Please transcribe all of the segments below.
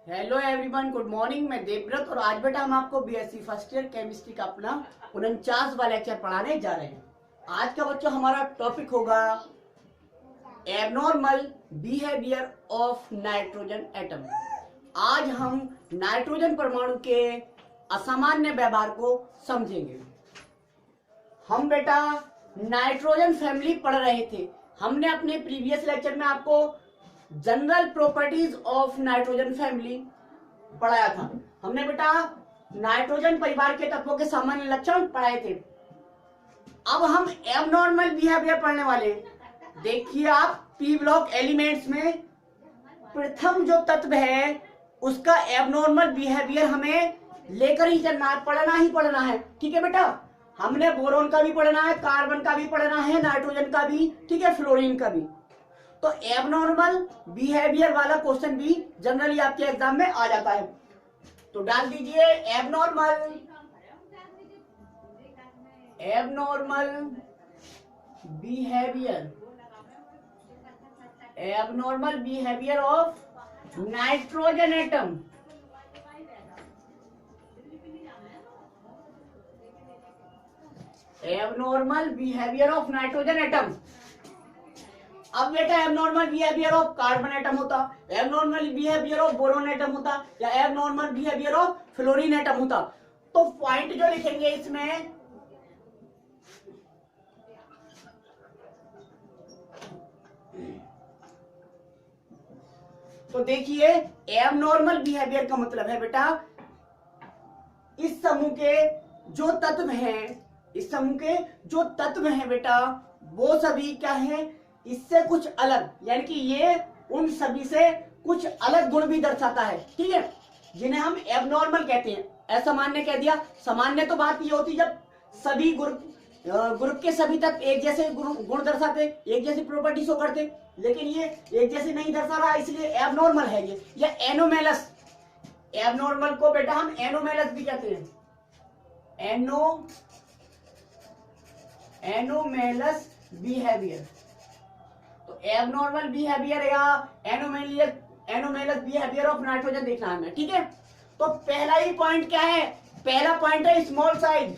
Hello everyone, good morning. मैं देवव्रत और आज बेटा हम आपको बीएससी फर्स्ट ईयर केमिस्ट्री का अपना 49वां लेक्चर पढ़ाने जा रहे हैं। आज का बच्चों हमारा टॉपिक होगा abnormal behaviour of nitrogen atom. आज हम नाइट्रोजन परमाणु के असामान्य व्यवहार को समझेंगे। हम बेटा नाइट्रोजन फैमिली पढ़ रहे थे। हमने अपने प्रीवियस लेक्चर में आपको general properties of nitrogen family पढ़ाया था। हमने बेटा नाइट्रोजन परिवार के तत्वों के सामान्य लक्षण पढ़ाए थे। अब हम एबनॉर्मल बिहेवियर पढ़ने वाले। देखिए आप पी ब्लॉक एलिमेंट्स में प्रथम जो तत्व है उसका एबनॉर्मल बिहेवियर हमें लेकर ही चलना है, पढ़ना ही पढ़ना है। ठीक है बेटा, हमने बोरोन का भी पढ़ना है, कार्बन का भी पढ़ना है, नाइट्रोजन का भी, ठीक है, फ्लोरीन का भी। तो एबनॉर्मल बिहेवियर वाला क्वेश्चन भी जनरली आपके एग्जाम में आ जाता है। तो डाल दीजिए abnormal behaviour of nitrogen atom. Abnormal behaviour of nitrogen atom. अब बेटा abnormal behaviour of carbon atom होता, abnormal behaviour of boron atom होता, या abnormal behaviour of fluorine atom होता। तो पॉइंट जो लिखेंगे इसमें तो देखिए एबनॉर्मल बिहेवियर का मतलब है बेटा इस समूह के जो तत्व हैं बेटा वो सभी क्या है, इससे कुछ अलग, यानी कि ये उन सभी से कुछ अलग गुण भी दर्शाता है। ठीक है, जिन्हें हम एबनॉर्मल कहते हैं। असामान्य कह दिया। सामान्य तो बात ये होती जब सभी ग्रुप के सभी तत्व एक जैसे गुण दर्शाते, एक जैसी प्रॉपर्टी शो करते, लेकिन ये एक जैसे नहीं दर्शा रहा, इसलिए एबनॉर्मल है ये, या एनोमेलस। एबनॉर्मल को बेटा हम एनोमेलस भी कहते हैं। Anomalous behaviour. तो एबनॉर्मल बिहेवियर या एनोमेलस बिहेवियर ऑफ नाइट्रोजन देखना है हमें। ठीक है, तो पहला ही पॉइंट क्या है? पहला पॉइंट है स्मॉल साइज।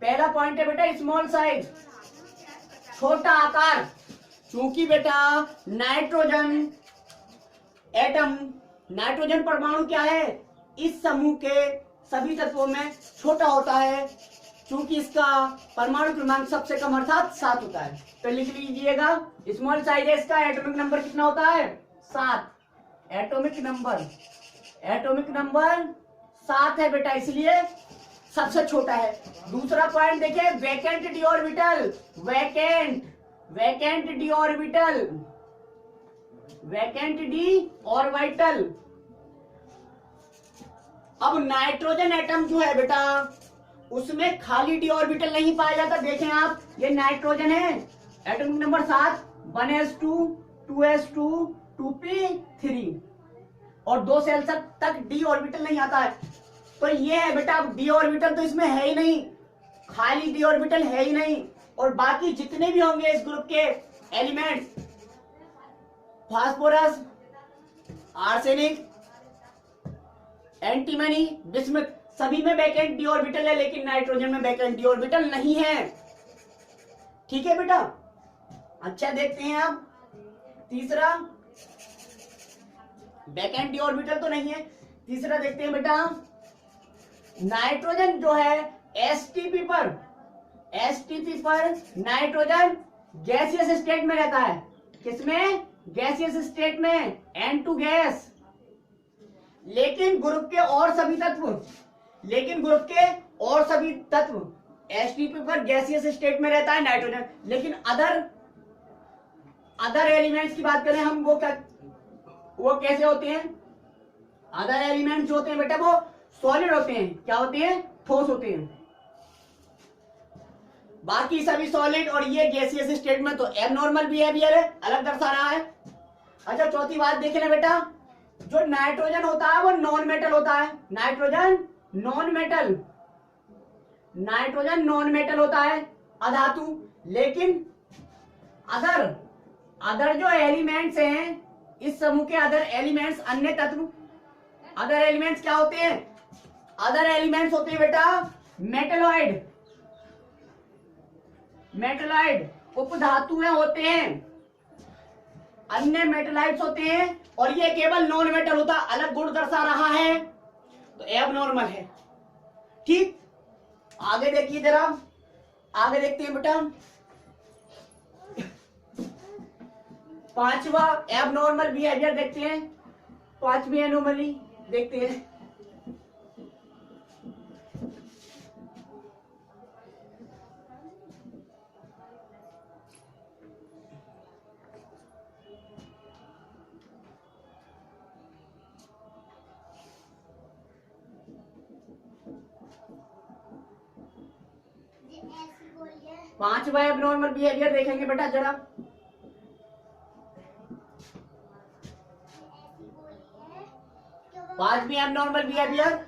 पहला पॉइंट है बेटा स्मॉल साइज, छोटा आकार। क्योंकि बेटा नाइट्रोजन परमाणु क्या है, इस समूह के सभी तत्वों में छोटा होता है, क्योंकि इसका परमाणु क्रमांक सबसे कम अर्थात 7 होता है। तो लिख लीजिएगा स्मॉल साइज है इसका। एटॉमिक नंबर कितना होता है? 7। एटॉमिक नंबर 7 है बेटा, इसलिए सबसे छोटा है। दूसरा पॉइंट देखिए वैकेंट डी ऑर्बिटल। अब नाइट्रोजन एटम जो है बेटा उसमें खाली डी ऑर्बिटल नहीं पाया जाता। देखें आप, ये नाइट्रोजन है, atomic number 7, 1s2 2s2 2p3 और 2 सेल तक डी ऑर्बिटल नहीं आता है। तो ये है बेटा, अब डी ऑर्बिटल तो इसमें है ही नहीं, खाली डी ऑर्बिटल है ही नहीं। और बाकी जितने भी होंगे इस ग्रुप के elements, phosphorus, arsenic, antimony, bismuth, सभी में वैकेंट डी ऑर्बिटल है, लेकिन नाइट्रोजन में वैकेंट डी ऑर्बिटल नहीं है। ठीक है बेटा, अच्छा देखते हैं आप तीसरा। वैकेंट डी ऑर्बिटल तो नहीं है। तीसरा देखते हैं बेटा, नाइट्रोजन जो है एसटीपी पर नाइट्रोजन गैसियस स्टेट में रहता है। किसमें? गैसियस स्टेट में, N2 गैस। लेकिन ग्रुप के और सभी तत्व एसटीपी पर गैसियस स्टेट में रहता है नाइट्रोजन। लेकिन अदर एलिमेंट्स की बात करें हम, वो कैसे होते हैं? अदर एलिमेंट्स जो होते हैं बेटा वो सॉलिड होते हैं। क्या होते हैं? ठोस होते हैं। बाकी सभी सॉलिड और ये गैसियस स्टेट में। तो एबनॉर्मल बिहेवियर है, अलग दर्शा रहा है। अच्छा चौथी बात देखें बेटा, जो नाइट्रोजन होता है वो नॉन मेटल होता है। नाइट्रोजन नॉन मेटल होता है, अधातु। लेकिन अदर जो एलिमेंट्स हैं इस समूह के अदर एलिमेंट्स अन्य तत्व, अदर एलिमेंट्स क्या होते हैं? अदर एलिमेंट्स होते हैं बेटा मेटलॉइड, मेटलॉइड उपधातुएं होते हैं, अन्य मेटलाइट्स होते हैं, और ये केवल नॉन मेटल होता, अलग गुण दर्शा रहा है तो एबनॉर्मल है। ठीक, आगे देखिए जरा, आगे देखते हैं बेटा। पांचवा एबनॉर्मल बिहेवियर देखते हैं, पांचवी एनोमली देखते हैं। पांचवा एबनॉर्मल बिहेवियर देखेंगे बेटा जरा। पांचवी एबनॉर्मल बिहेवियर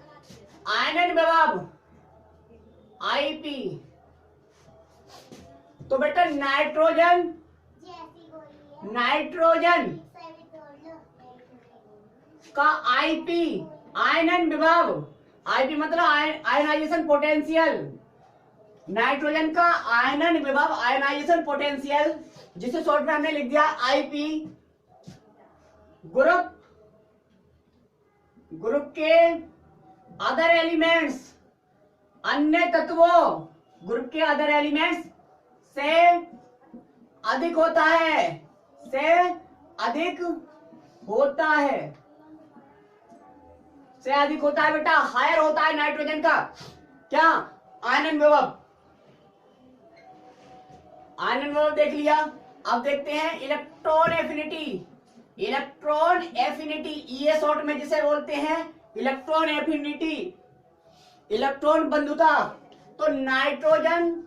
आयनन विभव, आईपी। तो बेटा नाइट्रोजन, नाइट्रोजन का आईपी, आयनन विभव, आईपी मतलब आयनाइजेशन पोटेंशियल, नाइट्रोजन का आयनन विभव आयनाइजेशन पोटेंशियल, जिसे शॉर्ट में हमने लिख दिया आईपी, ग्रुप, ग्रुप के अदर एलिमेंट्स, अन्य तत्वों, ग्रुप के अदर एलिमेंट्स से अधिक होता है, से अधिक होता है, से अधिक होता है बेटा, हायर होता है नाइट्रोजन का क्या? आयनन विभव। आयनन विभव देख लिया। अब देखते हैं इलेक्ट्रॉन एफिनिटी, इलेक्ट्रॉन एफिनिटी, ये शॉर्ट में जिसे बोलते हैं इलेक्ट्रॉन एफिनिटी, इलेक्ट्रॉन बंधुता। तो नाइट्रोजन,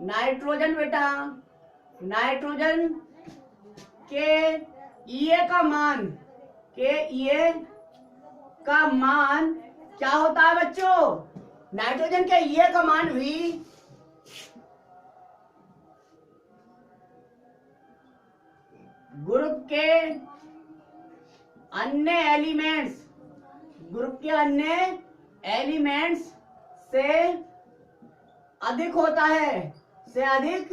नाइट्रोजन बेटा, नाइट्रोजन के ये का मान, के ये का मान क्या होता है बच्चों? नाइट्रोजन के ये का मान भी ग्रुप के अन्य एलिमेंट्स, ग्रुप के अन्य एलिमेंट्स से अधिक होता है, से अधिक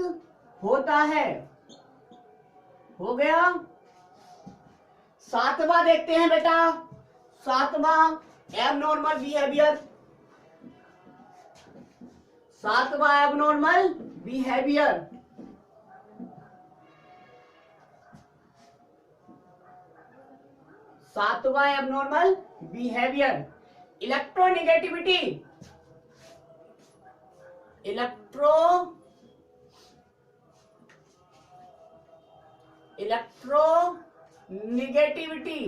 होता है। हो गया। सातवां देखते हैं बेटा, सातवां एबनॉर्मल बिहेवियर, सातवां एबनॉर्मल बिहेवियर। सातवां एबनॉर्मल बिहेवियर इलेक्ट्रोनेगेटिविटी, इलेक्ट्रोनेगेटिविटी,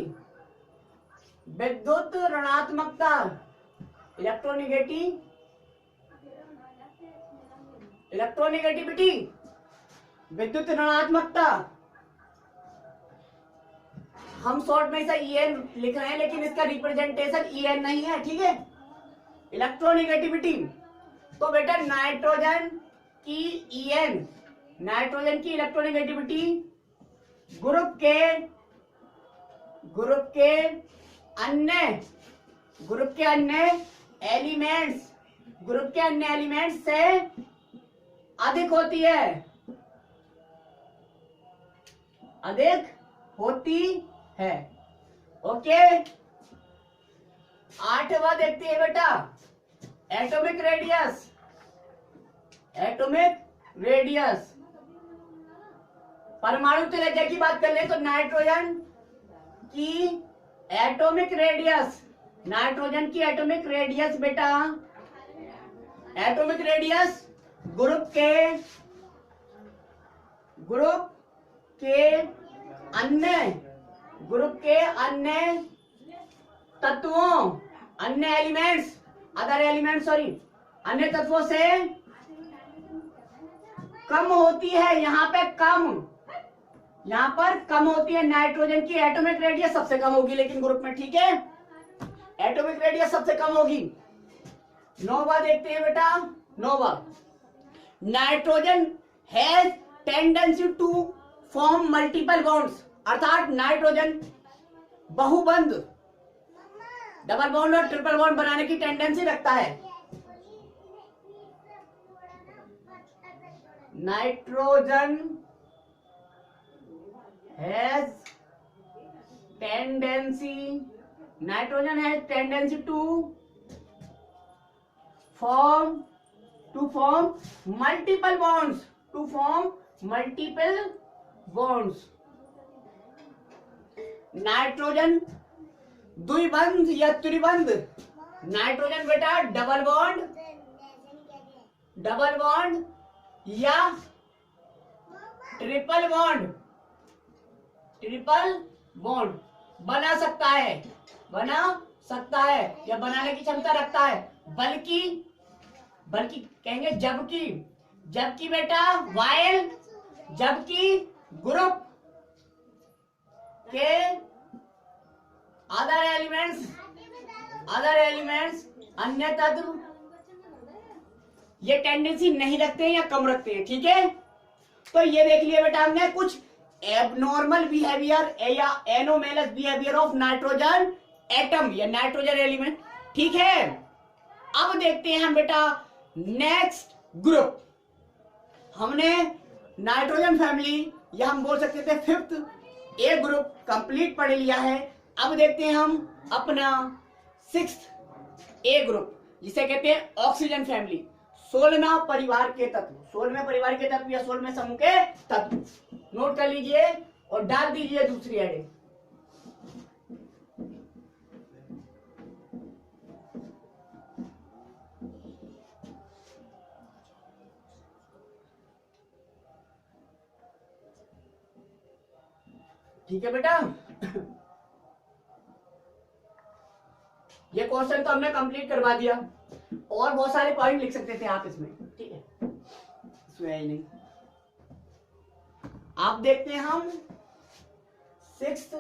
विद्युत ऋणात्मकता, इलेक्ट्रोनेगेटिविटी, विद्युत ऋणात्मकता। हम शॉर्ट में इसे EN लिख रहे हैं, लेकिन इसका रिप्रेजेंटेशन EN नहीं है, ठीक है। इलेक्ट्रोनेगेटिविटी, तो बेटा नाइट्रोजन की EN, नाइट्रोजन की इलेक्ट्रोनेगेटिविटी ग्रुप के अन्य एलिमेंट्स से अधिक होती है, अधिक होती है। ओके। आठवां देखते हैं बेटा एटॉमिक रेडियस, एटॉमिक रेडियस। परमाणु त्रिज्या की बात कर ले तो नाइट्रोजन की एटॉमिक रेडियस, नाइट्रोजन की एटॉमिक रेडियस बेटा, एटॉमिक रेडियस ग्रुप के अन्य तत्वों, अन्य एलिमेंट्स, अदर एलिमेंट्स सॉरी, अन्य तत्वों से कम होती है। यहाँ पे कम, यहाँ पर कम होती है। नाइट्रोजन की एटॉमिक रेडियस सबसे कम होगी, लेकिन ग्रुप में, ठीक है, एटॉमिक रेडियस सबसे कम होगी। नौवां देखते हैं बेटा, नौवां nitrogen has tendency to form multiple bonds. अर्थात नाइट्रोजन बहुबंध डबल बॉन्ड और ट्रिपल बॉन्ड बनाने की टेंडेंसी रखता है। Nitrogen has tendency to form multiple bonds. Nitrogen द्विबंध या त्रिबंध, नाइट्रोजन बेटा डबल बॉन्ड या ट्रिपल बॉन्ड बना सकता है या बनाने की क्षमता रखता है, बल्कि कहेंगे जबकि बेटा वाइल जबकि ग्रुप के अदर एलिमेंट्स अन्य तत्व ये टेंडेंसी नहीं रखते हैं या कम रखते हैं। ठीक है, तो ये देख लिया बेटा हमने कुछ एबनॉर्मल बिहेवियर या anomalous behaviour of nitrogen atom या नाइट्रोजन एलिमेंट। ठीक है, अब देखते हैं हम बेटा नेक्स्ट ग्रुप। हमने नाइट्रोजन फैमिली या हम बोल सकते थे फिफ्थ ए ग्रुप कंप्लीट पढ़ लिया है। अब देखते हैं हम अपना सिक्स्थ ए ग्रुप जिसे कहते हैं ऑक्सीजन फैमिली, 16वें परिवार के तत्व या 16वें समूह के तत्व। नोट कर लीजिए और डाल दीजिए दूसरी हेडिंग। ठीक है बेटा, ये क्वेश्चन तो हमने कंप्लीट करवा दिया और बहुत सारे पॉइंट लिख सकते थे आप इसमें। ठीक है, इसमें ही नहीं। आप देखते हैं हम सिक्स्थ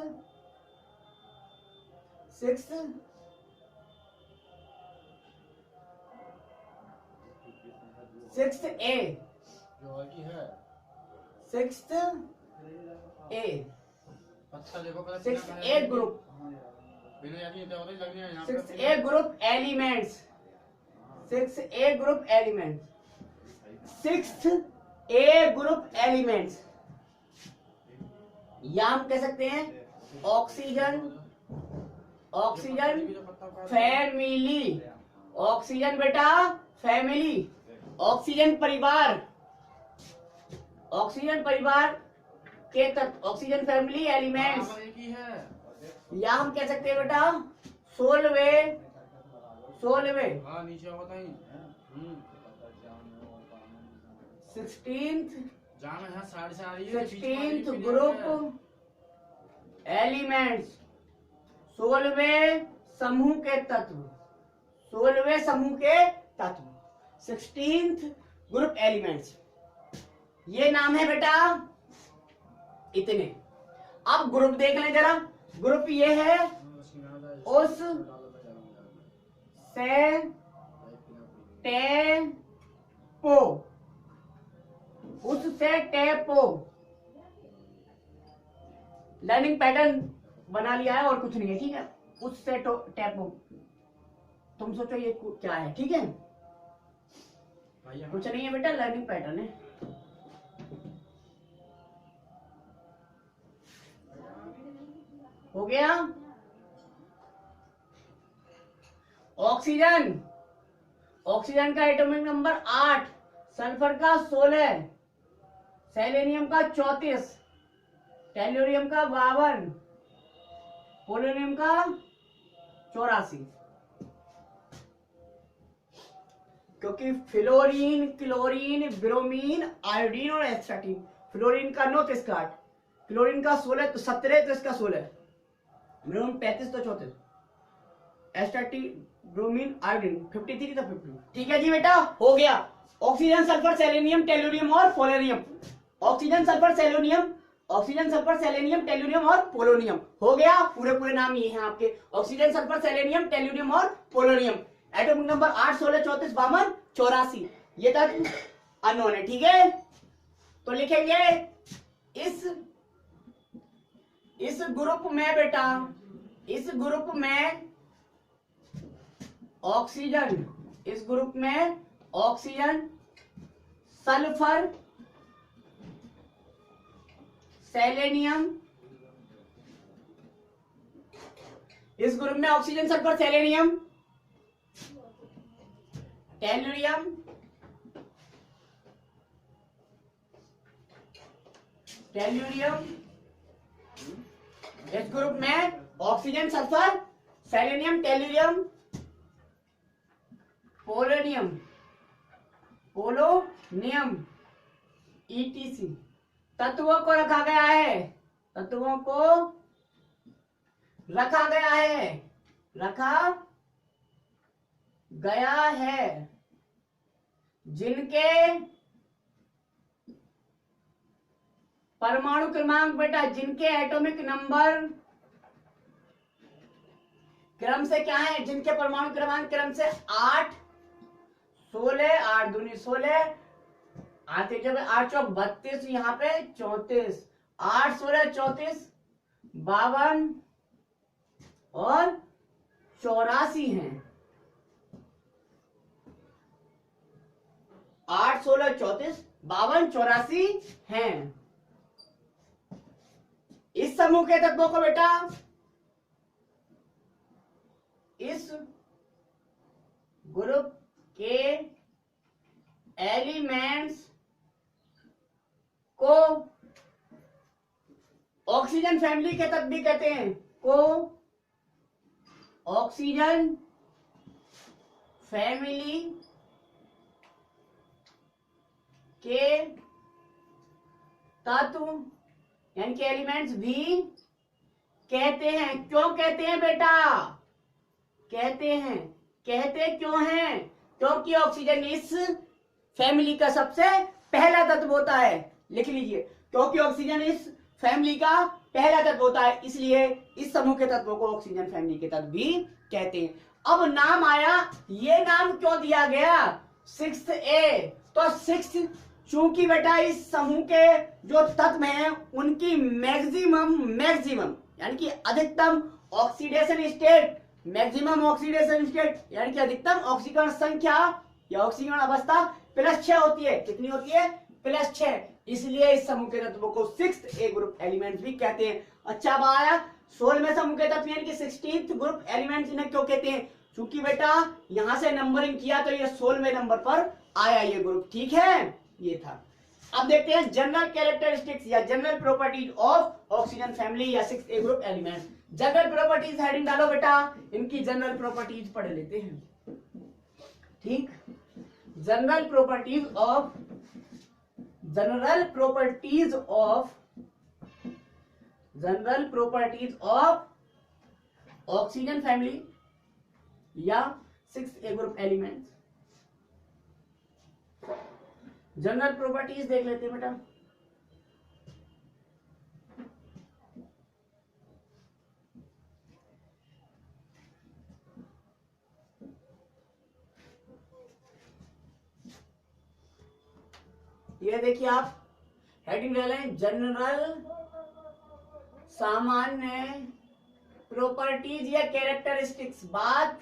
ए ग्रुप एलिमेंट्स या हम कह सकते हैं ऑक्सीजन फैमिली। ऑक्सीजन बेटा फैमिली, ऑक्सीजन परिवार के तत्व, ऑक्सीजन फैमिली एलिमेंट्स या हम कह सकते हैं बेटा 16वें ग्रुप एलिमेंट्स, 16वें समूह के तत्व, 16th ग्रुप एलिमेंट्स। ये नाम है बेटा इतने। अब ग्रुप देख लें जरा। ग्रुप ये है उस से टेपो लर्निंग पैटर्न बना लिया है और कुछ नहीं है। ठीक है, उससे टेपो, तुम सोचो ये क्या है। ठीक है, कुछ नहीं है बेटा, लर्निंग पैटर्न है। हो गया। ऑक्सीजन का एटॉमिक नंबर 8, सल्फर का 16, सेलेनियम का 34, टेल्यूरियम का 52, पोलोनियम का 84। क्योंकि फ्लोरीन, क्लोरीन, ब्रोमीन, आयोडीन और एस्टाटीन, फ्लोरीन का 9 तो इसका 8, क्लोरीन का 16 तो 17 तो इसका 16, ब्रोमीन 35 तो 34, एस्टाटीन, ब्रोमीन, आयोडीन 53 तो 50। ठीक है जी बेटा, हो गया। ऑक्सीजन, सल्फर, सेलेनियम, टेल्यूरियम और polonium. Oxygen, sulphur, selenium, tellurium और पोलोनियम। हो गया, पूरे नाम ये हैं आपके, ऑक्सीजन, सल्फर, सेलेनियम, टेल्यूरियम और पोलोनियम। Atomic number 8, 16, 34, 52, 84। ये तक अननोन है। ठीक है, तो लिखेंगे इस इस ग्रुप में बेटा, इस ग्रुप में ऑक्सीजन, इस ग्रुप में ऑक्सीजन, सल्फर, सेलेनियम, इस ग्रुप में ऑक्सीजन, सल्फर, सेलेनियम, टेलुरियम, इस ग्रुप में oxygen, sulphur, selenium, tellurium, polonium, etc तत्वों को रखा गया है, तत्वों को रखा गया है, जिनके परमाणु क्रमांक बेटा, जिनके एटॉमिक नंबर क्रम से क्या है, जिनके परमाणु क्रमांक क्रम से 8, 16, 8 दूनी 16, 8 चौक 32, यहाँ पे 34, 8 16 34, 52 और 84 हैं। 8 16 34, 52 84 हैं। इस समूह के तत्वों को बेटा, इस ग्रुप के एलिमेंट्स को ऑक्सीजन फैमिली के तत्व भी कहते हैं, को ऑक्सीजन फैमिली के तत्व यानी कि एलिमेंट्स भी कहते हैं। क्यों कहते हैं बेटा? कहते क्यों हैं? क्योंकि ऑक्सीजन इस फैमिली का सबसे पहला तत्व होता है। लिख लीजिए, क्योंकि ऑक्सीजन इस फैमिली का पहला तत्व होता है, इसलिए इस समूह के तत्वों को ऑक्सीजन फैमिली के तत्व भी कहते हैं। अब नाम आया, ये नाम क्यों दिया गया? 6A। तो 6 चूंकि बेटा इस समूह के जो तत्व हैं उनकी मैक्सिमम यानी कि अधिकतम oxidation state, maximum oxidation state यानी कि अधिकतम ऑक्सीकरण संख्या या ऑक्सीकरण अवस्था +6 होती है। कितनी होती है? +6। इसलिए इस समूह के तत्वों को 6A ग्रुप एलिमेंट्स भी कहते हैं। अच्छा अब आया 16वें समूह के तत्व यानी कि 16th ग्रुप एलिमेंट्स इन्हें क्यों कहते हैं? क्योंकि बेटा यहां से नंबरिंग किया तो ये 16वें नंबर पर आया ये ग्रुप। ठीक है, ये था। अब देखते हैं जनरल कैरेक्टरिस्टिक्स या general properties of oxygen family या 6A group elements. General properties heading डालो बेटा, इनकी जनरल प्रॉपर्टीज पढ़ लेते हैं। ठीक, general properties of oxygen family या 6A group elements. General properties देख लेते हैं बेटा। ये देखिए आप हेडिंग ले लें, जनरल सामान्य प्रॉपर्टीज या कैरेक्टरिस्टिक्स। बात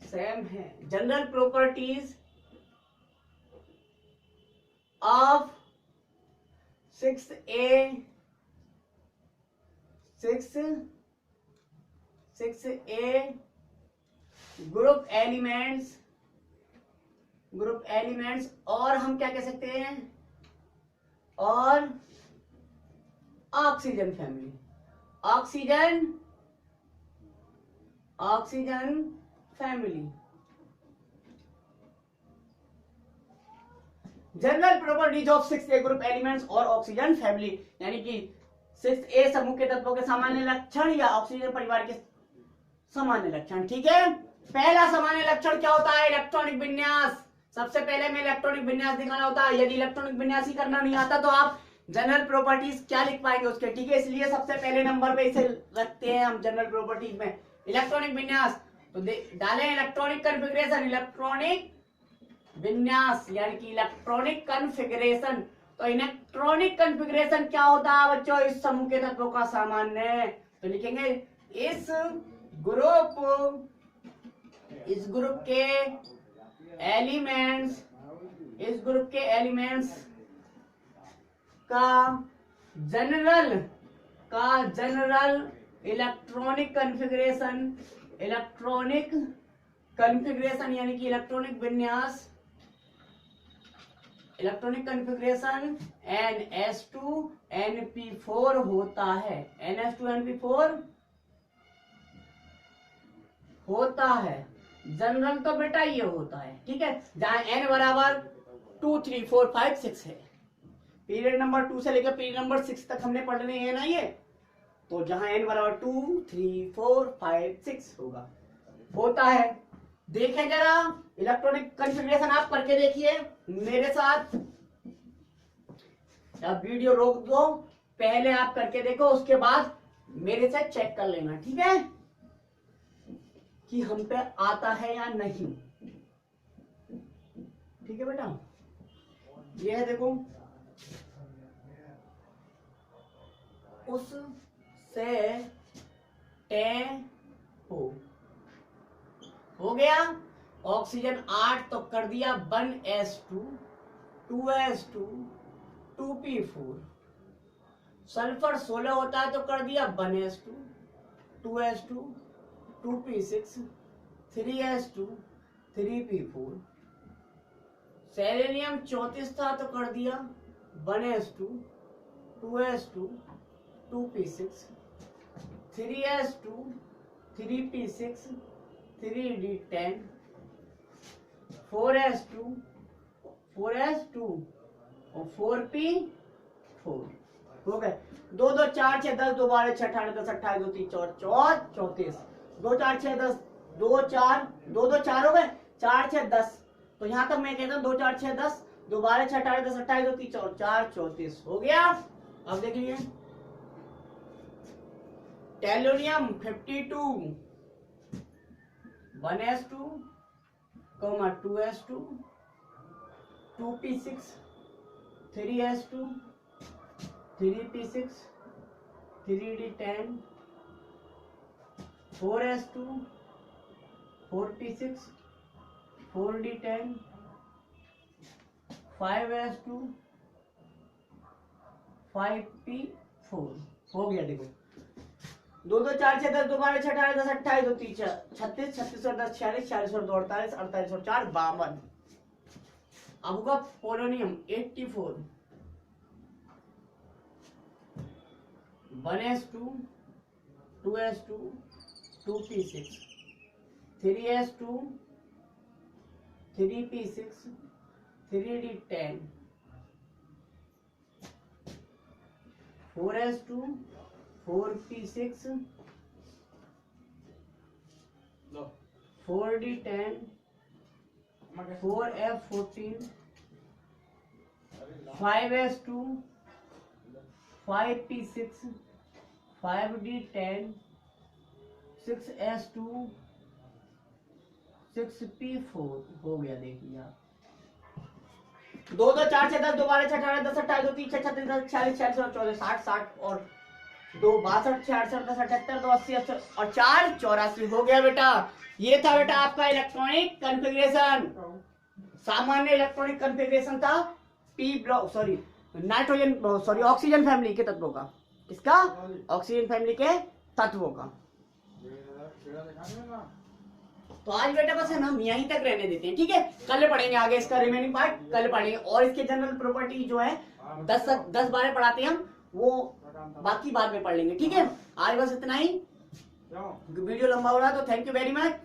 सेम है। General properties of 6A group elements और हम क्या कह सकते हैं? और oxygen family, oxygen family. General properties of 6A group elements और ऑक्सीजन फैमिली यानी कि 6A समूह के तत्वों के सामान्य लक्षण या ऑक्सीजन परिवार के सामान्य लक्षण। ठीक है, पहला सामान्य लक्षण क्या होता है? इलेक्ट्रॉनिक विन्यास। सबसे पहले में इलेक्ट्रॉनिक विन्यास दिखाना होता है। यदि इलेक्ट्रॉनिक विन्यास ही करना नहीं आता तो आप जनरल प्रॉपर्टीज क्या लिख पाएंगे उसके? ठीक है, इसलिए सबसे पहले नंबर पे इसे रखते हैं हम जनरल प्रॉपर्टीज में, इलेक्ट्रॉनिक विन्यास। तो डालें इलेक्ट्रॉनिक कॉन्फ़िगरेशन, इलेक्ट्रॉनिक विन्यास यानी कि इलेक्ट्रॉनिक कॉन्फ़िगरेशन। तो इलेक्ट्रॉनिक कॉन्फ़िगरेशन क्या होता है बच्चों? इस समूह के तत्वों का सामान्य। तो लिखेंगे इस ग्रुप के एलिमेंट्स का जनरल इलेक्ट्रॉनिक कॉन्फ़िगरेशन यानी कि इलेक्ट्रॉनिक विन्यास NS2NP4 होता है। NS2NP4 होता है। जनरल तो बेटा ये होता है, ठीक है, जहां n बराबर 2, 3, 4, 5, 6 है। पीरियड नंबर 2 से लेकर पीरियड नंबर 6 तक हमने पढ़ने हैं ना ये। तो जहां n बराबर 2, 3, 4, 5, 6 होता है। देखें जरा इलेक्ट्रॉनिक कॉन्फ़िगरेशन आप करके देखिए मेरे साथ। अब वीडियो रोक दो, पहले आप करके देखो, उसके बाद मेरे से चेक कर लेना, ठीक है, कि हम पे आता है या नहीं। ठीक है बेटा, ये है देखो, उससे टेम्पो हो गया। ऑक्सीजन 8 तो कर दिया 1s2 2s2 2p4। सल्फर 16 होता है तो कर दिया 1s2 2s2 2p6 3s2 3p4। Selenium 34 था तो कर दिया 1s2 2s2 2p6 3s2 3p6 3d10 4s2 और 4p4 हो गए। 2 2 4 6 10 2 12 6 18 10 28 2 3 4 34 2 4 6 10 2 4 2 2 4 हो गए 4 6 10। तो यहां तक मैं कहता हूं 2 4 6 10 2 12 6 18 10 28 2 3 4 34 हो गया। अब देख लीजिए टेलोनियम 52 1s2 2s2 2p6 3s2 3p6 3d10 4s2 4p6 4d10 5s2 5p4 हो गया। देखो 2 2 4 6 10 2 12 6 18 10 28 2 3 36 36 और 10 46 46 और 2 48 48 और 4 52। अब होगा polonium 84 1s2 2s2 2p6 3s2 3p6 3d10 4s2 4p6 4d10 4f14 5s2 5p6 5d10 6s2 6p4 हो गया। देखिए आप 2 2 4 6 10 2 12 6 18 10 28 2 3 6 36 46 46 और 44 60 60 और 2 62 66 10 78 2 80 और 4 84 हो गया बेटा। ये था बेटा आपका इलेक्ट्रॉनिक कॉन्फ़िगरेशन। सामान्य इलेक्ट्रॉनिक कॉन्फ़िगरेशन था पी ब्लॉक ऑक्सीजन फैमिली के तत्वों का। किसका? ऑक्सीजन फैमिली के तत्वों का। तो आज बेटा बस है ना हम यहीं तक रहने देते हैं, ठीक है। कल पढ़ेंगे आगे इसका रिमेनिंग पार्ट, कल पढ़ेंगे। और इसके जनरल प्रॉपर्टी जो है 10-12 पढ़ाते हैं हम, वो बाकी बाद में पढ़ लेंगे, ठीक है। आज बस इतना ही, वीडियो लंबा हो रहा है तो थैंक यू वेरी मच।